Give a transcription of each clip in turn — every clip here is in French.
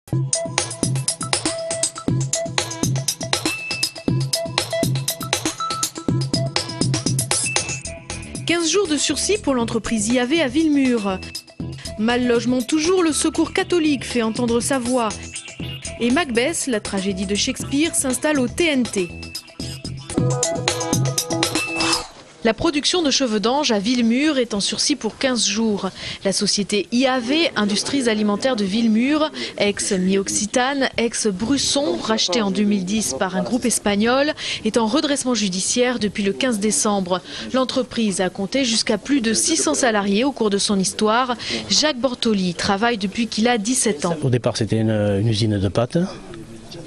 « 15 jours de sursis pour l'entreprise IAV à Villemur. Mal logement toujours, le Secours catholique fait entendre sa voix. Et Macbeth, la tragédie de Shakespeare, s'installe au TNT. La production de cheveux d'ange à Villemur est en sursis pour 15 jours. La société IAV, Industries Alimentaires de Villemur, ex-Mi-Occitane, ex-Brusson, rachetée en 2010 par un groupe espagnol, est en redressement judiciaire depuis le 15 décembre. L'entreprise a compté jusqu'à plus de 600 salariés au cours de son histoire. Jacques Bortoli travaille depuis qu'il a 17 ans. Au départ, c'était une usine de pâtes.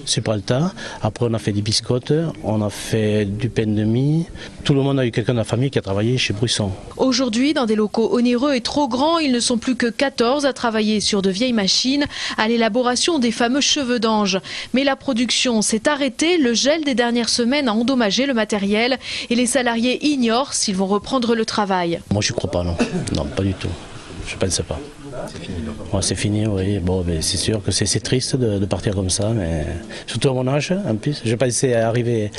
Supralta. Après, on a fait des biscottes, on a fait du pain de mie. Tout le monde a eu quelqu'un de la famille qui a travaillé chez Brusson. Aujourd'hui, dans des locaux onéreux et trop grands, ils ne sont plus que 14 à travailler sur de vieilles machines à l'élaboration des fameux cheveux d'ange. Mais la production s'est arrêtée, le gel des dernières semaines a endommagé le matériel et les salariés ignorent s'ils vont reprendre le travail. Moi, je ne crois pas, non. Non, pas du tout. Je ne pense pas. C'est fini. Ouais, c'est fini, oui. Bon, c'est sûr que c'est triste de partir comme ça, mais surtout à mon âge, en plus. Je pensais arriver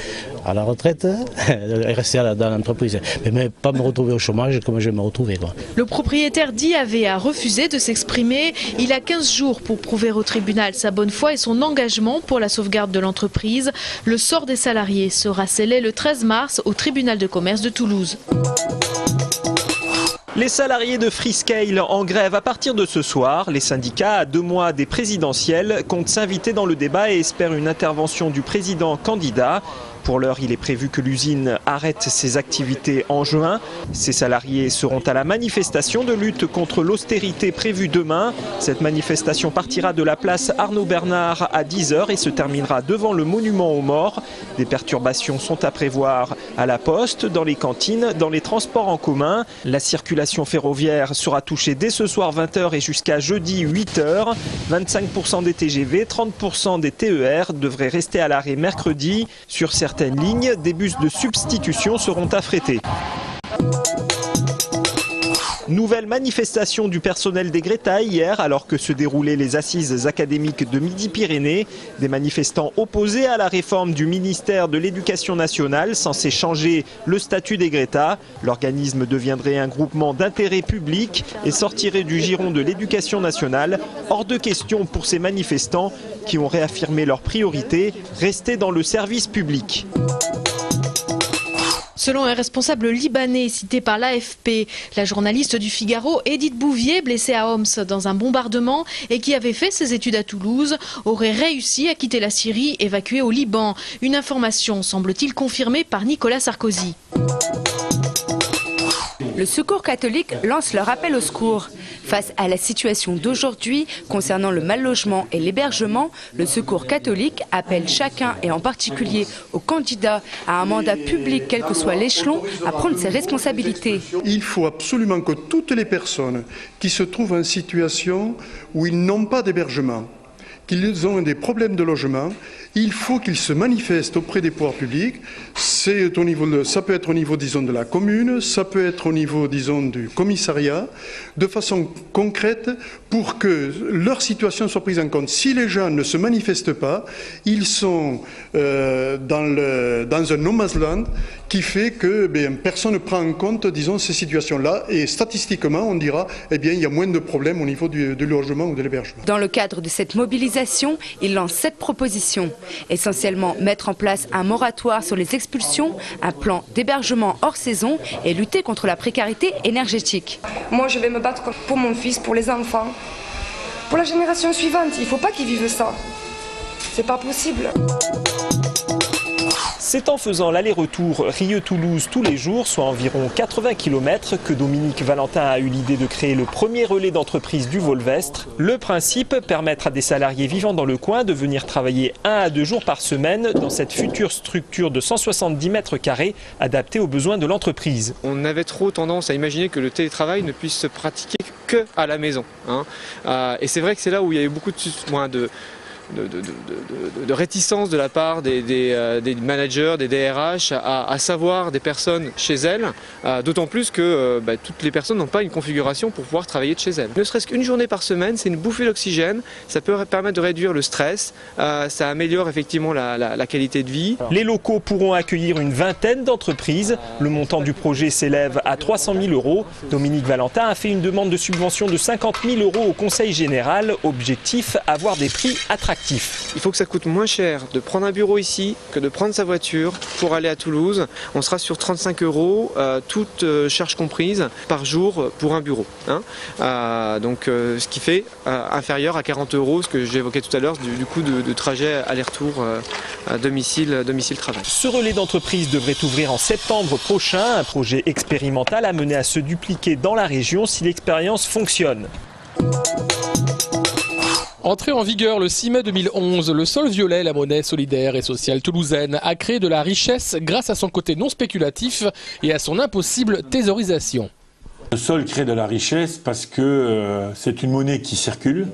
à la retraite et rester dans l'entreprise, mais pas me retrouver au chômage comme je vais me retrouver, quoi. Le propriétaire d'IAV a refusé de s'exprimer. Il a 15 jours pour prouver au tribunal sa bonne foi et son engagement pour la sauvegarde de l'entreprise. Le sort des salariés sera scellé le 13 mars au tribunal de commerce de Toulouse. Les salariés de Freescale en grève à partir de ce soir. Les syndicats, à 2 mois des présidentielles, comptent s'inviter dans le débat et espèrent une intervention du président candidat. Pour l'heure, il est prévu que l'usine arrête ses activités en juin. Ces salariés seront à la manifestation de lutte contre l'austérité prévue demain. Cette manifestation partira de la place Arnaud Bernard à 10 h et se terminera devant le monument aux morts. Des perturbations sont à prévoir à la poste, dans les cantines, dans les transports en commun. La circulation ferroviaire sera touchée dès ce soir 20 h et jusqu'à jeudi 8 h. 25% des TGV, 30% des TER devraient rester à l'arrêt mercredi. Sur certaines lignes, des bus de substitution seront affrétés. Nouvelle manifestation du personnel des Greta hier alors que se déroulaient les assises académiques de Midi-Pyrénées. Des manifestants opposés à la réforme du ministère de l'Éducation nationale censée changer le statut des Greta. L'organisme deviendrait un groupement d'intérêt public et sortirait du giron de l'Éducation nationale. Hors de question pour ces manifestants qui ont réaffirmé leur priorité, rester dans le service public. Selon un responsable libanais cité par l'AFP, la journaliste du Figaro, Edith Bouvier, blessée à Homs dans un bombardement et qui avait fait ses études à Toulouse, aurait réussi à quitter la Syrie, évacuée au Liban. Une information semble-t-il confirmée par Nicolas Sarkozy. Le Secours catholique lance leur appel au secours. Face à la situation d'aujourd'hui concernant le mal-logement et l'hébergement, le Secours catholique appelle chacun, et en particulier aux candidats à un mandat public, quel que soit l'échelon, à prendre ses responsabilités. Il faut absolument que toutes les personnes qui se trouvent en situation où ils n'ont pas d'hébergement, qu'ils ont des problèmes de logement, il faut qu'ils se manifestent auprès des pouvoirs publics. Ça peut être au niveau, disons, de la commune, ça peut être au niveau, disons, du commissariat, de façon concrète pour que leur situation soit prise en compte. Si les gens ne se manifestent pas, ils sont dans un no man's land qui fait que personne ne prend en compte, disons, ces situations-là. Et statistiquement, on dira, il y a moins de problèmes au niveau du logement ou de l'hébergement. Dans le cadre de cette mobilisation, il lance 7 propositions. Essentiellement mettre en place un moratoire sur les expulsions, un plan d'hébergement hors saison et lutter contre la précarité énergétique. Moi, je vais me battre pour mon fils, pour les enfants, pour la génération suivante. Il ne faut pas qu'ils vivent ça. C'est pas possible. C'est en faisant l'aller-retour Rieux-Toulouse tous les jours, soit environ 80 km, que Dominique Valentin a eu l'idée de créer le premier relais d'entreprise du Volvestre. Le principe, permettre à des salariés vivant dans le coin de venir travailler 1 à 2 jours par semaine dans cette future structure de 170 mètres carrés adaptée aux besoins de l'entreprise. On avait trop tendance à imaginer que le télétravail ne puisse se pratiquer qu'à la maison. Et c'est vrai que c'est là où il y a eu beaucoup de réticence de la part des managers, des DRH à savoir des personnes chez elles, d'autant plus que toutes les personnes n'ont pas une configuration pour pouvoir travailler de chez elles. Ne serait-ce qu'une journée par semaine, c'est une bouffée d'oxygène, ça peut permettre de réduire le stress, ça améliore effectivement la qualité de vie. Les locaux pourront accueillir une vingtaine d'entreprises. Le montant du projet s'élève à 300 000 €. Dominique Valentin a fait une demande de subvention de 50 000 € au Conseil général. Objectif, avoir des prix attractifs. Il faut que ça coûte moins cher de prendre un bureau ici que de prendre sa voiture pour aller à Toulouse. On sera sur 35 €, toutes charges comprises, par jour pour un bureau. Ce qui fait inférieur à 40 €, ce que j'évoquais tout à l'heure, du coût de trajet aller-retour domicile-travail. Ce relais d'entreprise devrait ouvrir en septembre prochain. Un projet expérimental amené à se dupliquer dans la région si l'expérience fonctionne. Entré en vigueur le 6 mai 2011, le sol violet, la monnaie solidaire et sociale toulousaine, a créé de la richesse grâce à son côté non spéculatif et à son impossible thésaurisation. Le sol crée de la richesse parce que c'est une monnaie qui circule.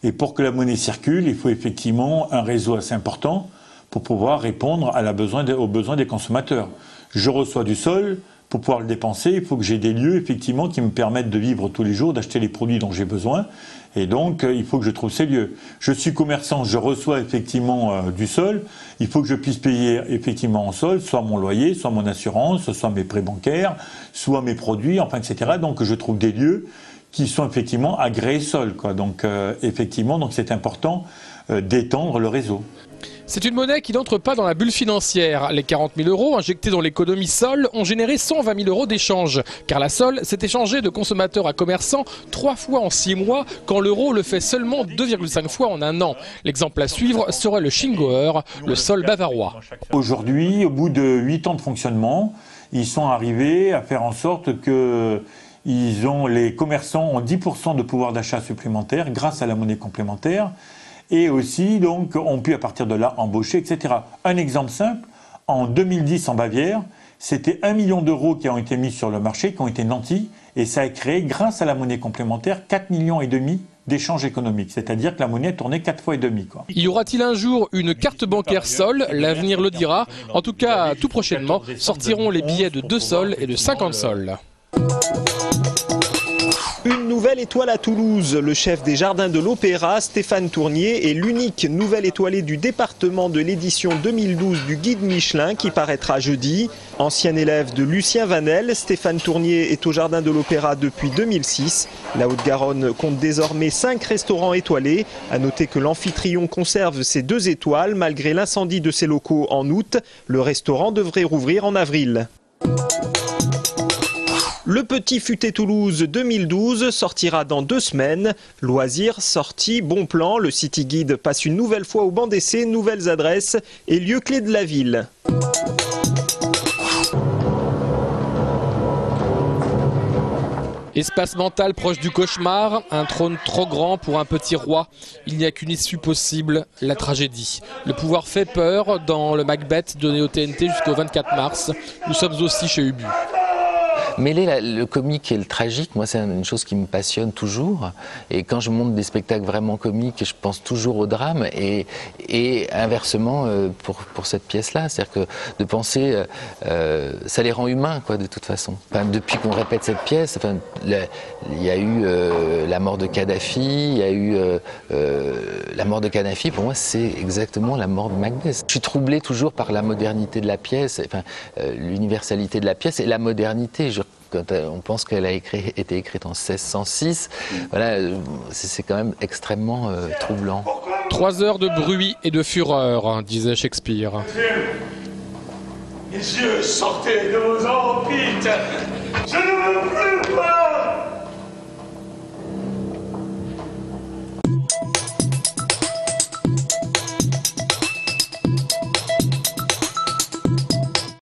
Et pour que la monnaie circule, il faut effectivement un réseau assez important pour pouvoir répondre aux besoins des consommateurs. Je reçois du sol. Pour pouvoir le dépenser, il faut que j'ai des lieux effectivement qui me permettent de vivre tous les jours, d'acheter les produits dont j'ai besoin. Et donc, il faut que je trouve ces lieux. Je suis commerçant, je reçois effectivement du sol. Il faut que je puisse payer effectivement en sol, soit mon loyer, soit mon assurance, soit mes prêts bancaires, soit mes produits, enfin, etc. Donc, je trouve des lieux qui sont effectivement agréés sol, quoi. Donc, effectivement, donc c'est important d'étendre le réseau. C'est une monnaie qui n'entre pas dans la bulle financière. Les 40 000 € injectés dans l'économie sol ont généré 120 000 € d'échanges. Car la sol s'est échangée de consommateur à commerçant 3 fois en 6 mois, quand l'euro le fait seulement 2,5 fois en un an. L'exemple à suivre serait le Schingauer, le sol bavarois. Aujourd'hui, au bout de 8 ans de fonctionnement, ils sont arrivés à faire en sorte que les commerçants ont 10% de pouvoir d'achat supplémentaire grâce à la monnaie complémentaire. Et aussi, donc, ont pu à partir de là embaucher, etc. Un exemple simple, en 2010 en Bavière, c'était 1 million € qui ont été mis sur le marché, qui ont été nantis, et ça a créé, grâce à la monnaie complémentaire, 4,5 millions d'échanges économiques. C'est-à-dire que la monnaie tournait 4,5 fois. Y aura-t-il un jour une carte bancaire sol? L'avenir le dira. En tout cas, tout prochainement, sortiront les billets de 2 sols et de 50 sols. Une nouvelle étoile à Toulouse. Le chef des Jardins de l'Opéra, Stéphane Tournier, est l'unique nouvelle étoilée du département de l'édition 2012 du Guide Michelin qui paraîtra jeudi. Ancien élève de Lucien Vanel, Stéphane Tournier est au Jardin de l'Opéra depuis 2006. La Haute-Garonne compte désormais 5 restaurants étoilés. À noter que l'Amphitryon conserve ses 2 étoiles malgré l'incendie de ses locaux en août. Le restaurant devrait rouvrir en avril. Le Petit Futé Toulouse 2012 sortira dans 2 semaines. Loisirs, sorties, bons plans, le City Guide passe une nouvelle fois au banc d'essai, nouvelles adresses et lieux clés de la ville. Espace mental proche du cauchemar, un trône trop grand pour un petit roi. Il n'y a qu'une issue possible, la tragédie. Le pouvoir fait peur dans le Macbeth donné au TNT jusqu'au 24 mars. Nous sommes aussi chez Ubu. Mêler le comique et le tragique, moi c'est une chose qui me passionne toujours. Et quand je monte des spectacles vraiment comiques, je pense toujours au drame. Et inversement pour cette pièce-là, c'est-à-dire que de penser, ça les rend humains quoi, de toute façon. Enfin, depuis qu'on répète cette pièce, enfin, il y a eu la mort de Kadhafi, il y a eu la mort de Kadhafi. Pour moi, c'est exactement la mort de Macbeth. Je suis troublé toujours par la modernité de la pièce, enfin, l'universalité de la pièce et la modernité. Quand on pense qu'elle a été écrite en 1606, voilà, c'est quand même extrêmement troublant. 3 heures de bruit et de fureur, disait Shakespeare. Messieurs, sortez de vos orbites. Je ne veux plus voir.